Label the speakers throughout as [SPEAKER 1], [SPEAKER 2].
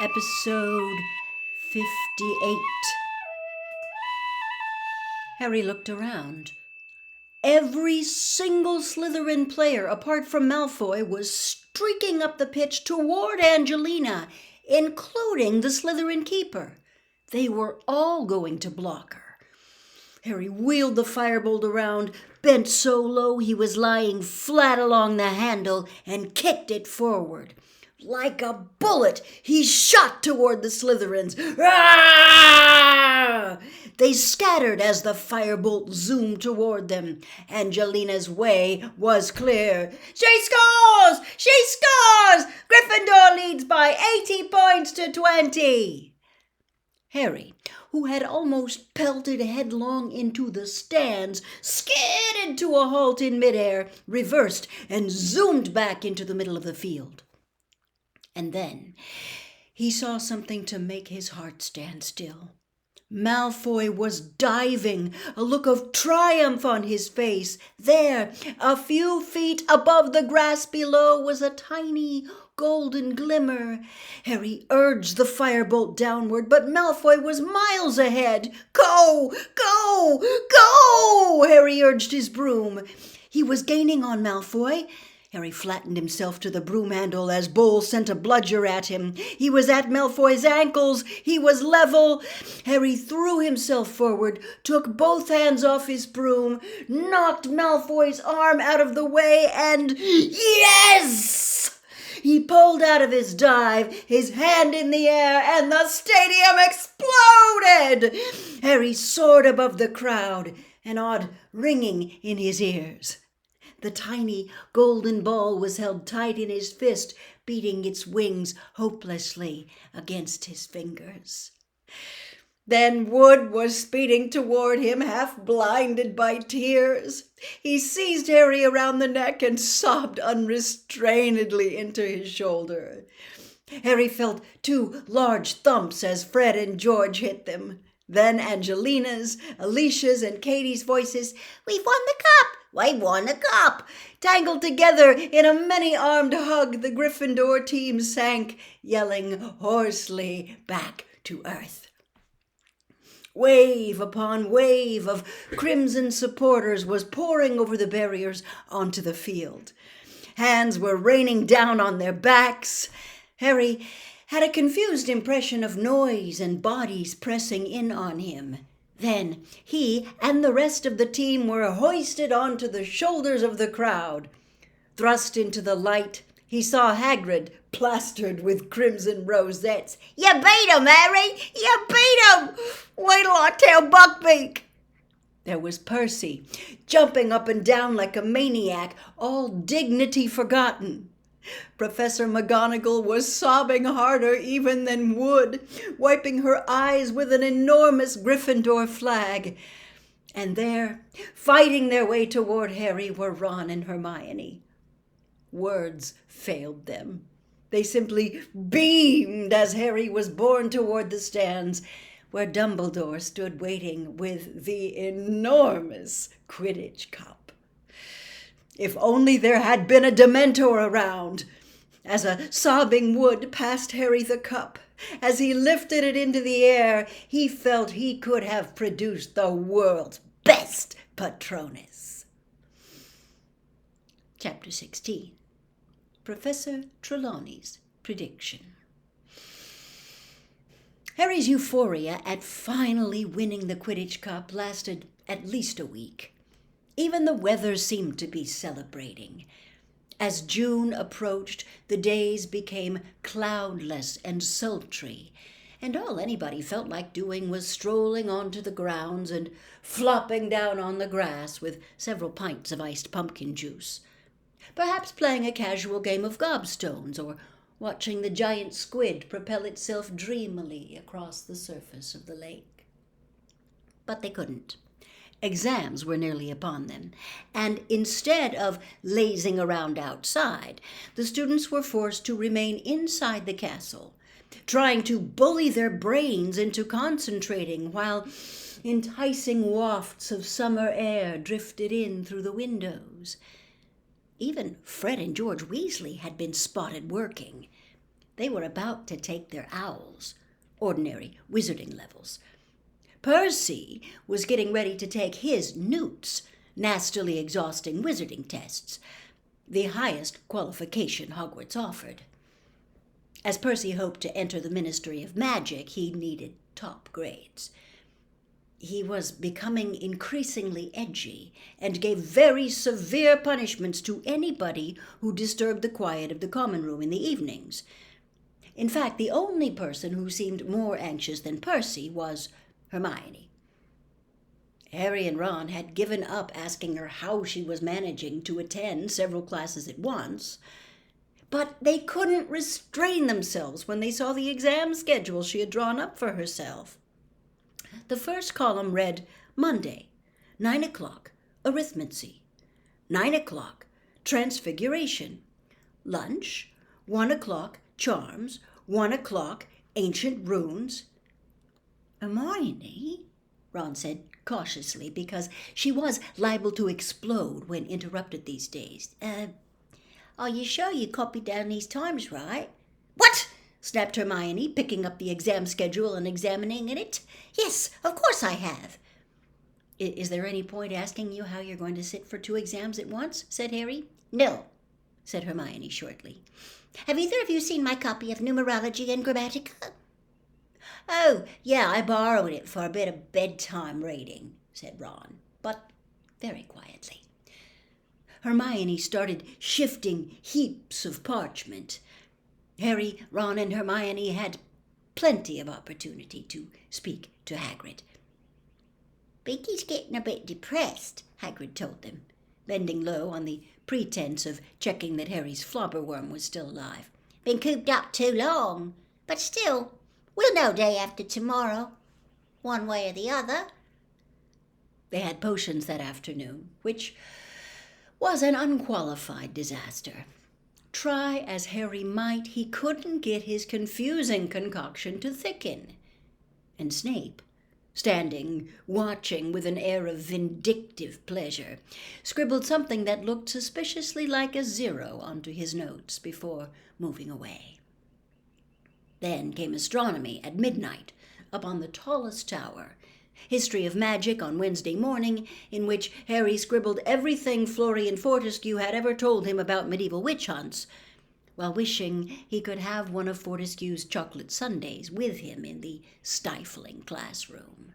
[SPEAKER 1] Episode 58. Harry looked around. Every single Slytherin player, apart from Malfoy, was streaking up the pitch toward Angelina, including the Slytherin keeper. They were all going to block her. Harry wheeled the firebolt around, bent so low he was lying flat along the handle, and kicked it forward. Like a bullet, he shot toward the Slytherins. Ah! They scattered as the firebolt zoomed toward them. Angelina's way was clear. She scores! She scores! Gryffindor leads by 80 points to 20. Harry, who had almost pelted headlong into the stands, skidded to a halt in midair, reversed, and zoomed back into the middle of the field. And then he saw something to make his heart stand still. Malfoy was diving, a look of triumph on his face. There, a few feet above the grass below, was a tiny golden glimmer. Harry urged the firebolt downward, but Malfoy was miles ahead. Go! Go! Go! Harry urged his broom. He was gaining on Malfoy. Harry flattened himself to the broom handle as Bull sent a bludger at him. He was at Malfoy's ankles. He was level. Harry threw himself forward, took both hands off his broom, knocked Malfoy's arm out of the way, and yes! He pulled out of his dive, his hand in the air, and the stadium exploded! Harry soared above the crowd, an odd ringing in his ears. The tiny golden ball was held tight in his fist, beating its wings hopelessly against his fingers. Then Wood was speeding toward him, half blinded by tears. He seized Harry around the neck and sobbed unrestrainedly into his shoulder. Harry felt two large thumps as Fred and George hit them. Then Angelina's, Alicia's, and Katie's voices, "We've won the cup! We won the cup!" Tangled together in a many-armed hug, the Gryffindor team sank, yelling hoarsely back to earth. Wave upon wave of crimson supporters was pouring over the barriers onto the field. Hands were raining down on their backs. Harry had a confused impression of noise and bodies pressing in on him. Then he and the rest of the team were hoisted onto the shoulders of the crowd. Thrust into the light, he saw Hagrid plastered with crimson rosettes. "You beat 'em, Harry! You beat 'em! Wait till I tell Buckbeak!" There was Percy, jumping up and down like a maniac, all dignity forgotten. Professor McGonagall was sobbing harder even than Wood, wiping her eyes with an enormous Gryffindor flag. And there, fighting their way toward Harry, were Ron and Hermione. Words failed them. They simply beamed as Harry was borne toward the stands, where Dumbledore stood waiting with the enormous Quidditch cup. If only there had been a Dementor around! As a sobbing Wood passed Harry the cup, as he lifted it into the air, he felt he could have produced the world's best Patronus. Chapter 16. Professor Trelawney's Prediction. Harry's euphoria at finally winning the Quidditch Cup lasted at least a week. Even the weather seemed to be celebrating. As June approached, the days became cloudless and sultry, and all anybody felt like doing was strolling onto the grounds and flopping down on the grass with several pints of iced pumpkin juice. Perhaps playing a casual game of gobstones or watching the giant squid propel itself dreamily across the surface of the lake. But they couldn't. Exams were nearly upon them, and instead of lazing around outside, the students were forced to remain inside the castle, trying to bully their brains into concentrating while enticing wafts of summer air drifted in through the windows. Even Fred and George Weasley had been spotted working. They were about to take their owls, ordinary wizarding levels. Percy was getting ready to take his newts, nastily exhausting wizarding tests, the highest qualification Hogwarts offered. As Percy hoped to enter the Ministry of Magic, he needed top grades. He was becoming increasingly edgy and gave very severe punishments to anybody who disturbed the quiet of the common room in the evenings. In fact, the only person who seemed more anxious than Percy was Hermione. Harry and Ron had given up asking her how she was managing to attend several classes at once, but they couldn't restrain themselves when they saw the exam schedule she had drawn up for herself. The first column read, Monday, 9 o'clock, arithmancy. 9 o'clock, transfiguration. Lunch, 1 o'clock, charms. 1 o'clock, ancient runes. Hermione, Ron said cautiously, because she was liable to explode when interrupted these days. Are you sure you copied down these times right? What? Snapped Hermione, picking up the exam schedule and examining it. Yes, of course I have. Is there any point asking you how you're going to sit for 2 exams at once? Said Harry. No, said Hermione shortly. Have either of you seen my copy of Numerology and Grammatica? Oh, yeah, I borrowed it for a bit of bedtime reading, said Ron, but very quietly. Hermione started shifting heaps of parchment. Harry, Ron, and Hermione had plenty of opportunity to speak to Hagrid. Beaky's getting a bit depressed, Hagrid told them, bending low on the pretense of checking that Harry's flobberworm was still alive. Been cooped up too long, but still, we'll know day after tomorrow, one way or the other. They had potions that afternoon, which was an unqualified disaster. Try as Harry might, he couldn't get his confusing concoction to thicken. And Snape, standing, watching with an air of vindictive pleasure, scribbled something that looked suspiciously like a 0 onto his notes before moving away. Then came astronomy at midnight, up on the tallest tower, history of magic on Wednesday morning, in which Harry scribbled everything Florian Fortescue had ever told him about medieval witch hunts, while wishing he could have one of Fortescue's chocolate sundaes with him in the stifling classroom.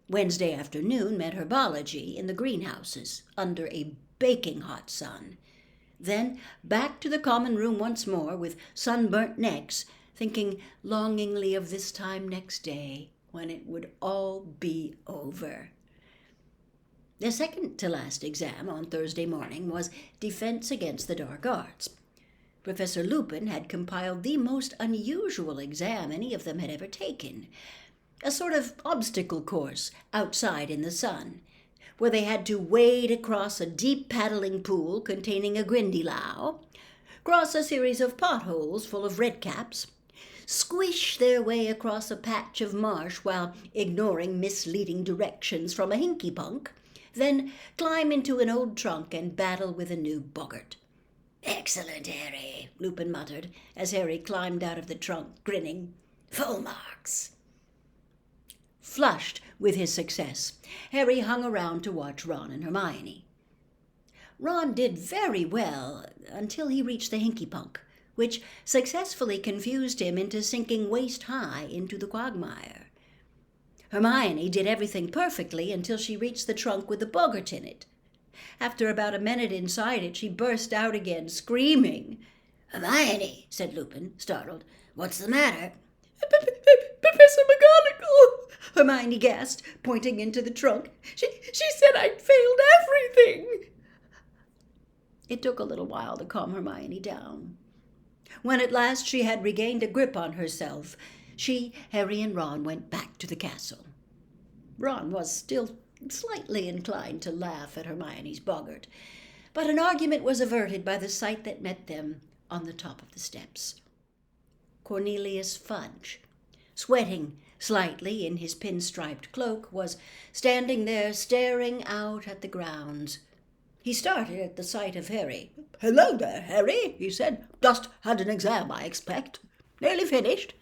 [SPEAKER 1] Wednesday afternoon meant herbology in the greenhouses, under a baking hot sun. Then back to the common room once more, with sunburnt necks, thinking longingly of this time next day, when it would all be over. The second-to-last exam on Thursday morning was Defense Against the Dark Arts. Professor Lupin had compiled the most unusual exam any of them had ever taken, a sort of obstacle course outside in the sun, where they had to wade across a deep paddling pool containing a grindylow, cross a series of potholes full of redcaps, squish their way across a patch of marsh while ignoring misleading directions from a hinky-punk, then climb into an old trunk and battle with a new boggart. Excellent, Harry, Lupin muttered, as Harry climbed out of the trunk, grinning. Full marks. Flushed with his success, Harry hung around to watch Ron and Hermione. Ron did very well until he reached the hinky-punk, which successfully confused him into sinking waist-high into the quagmire. Hermione did everything perfectly until she reached the trunk with the boggart in it. After about a minute inside it, she burst out again, screaming. Hermione, said Lupin, startled. What's the matter? Professor McGonagall, Hermione gasped, pointing into the trunk. She said I'd failed everything. It took a little while to calm Hermione down. When at last she had regained a grip on herself, she, Harry, and Ron went back to the castle. Ron was still slightly inclined to laugh at Hermione's boggart, but an argument was averted by the sight that met them on the top of the steps. Cornelius Fudge, sweating slightly in his pinstriped cloak, was standing there staring out at the grounds. He started at the sight of Harry. "Hello there, Harry," he said. "Just had an exam, I expect. Nearly finished?"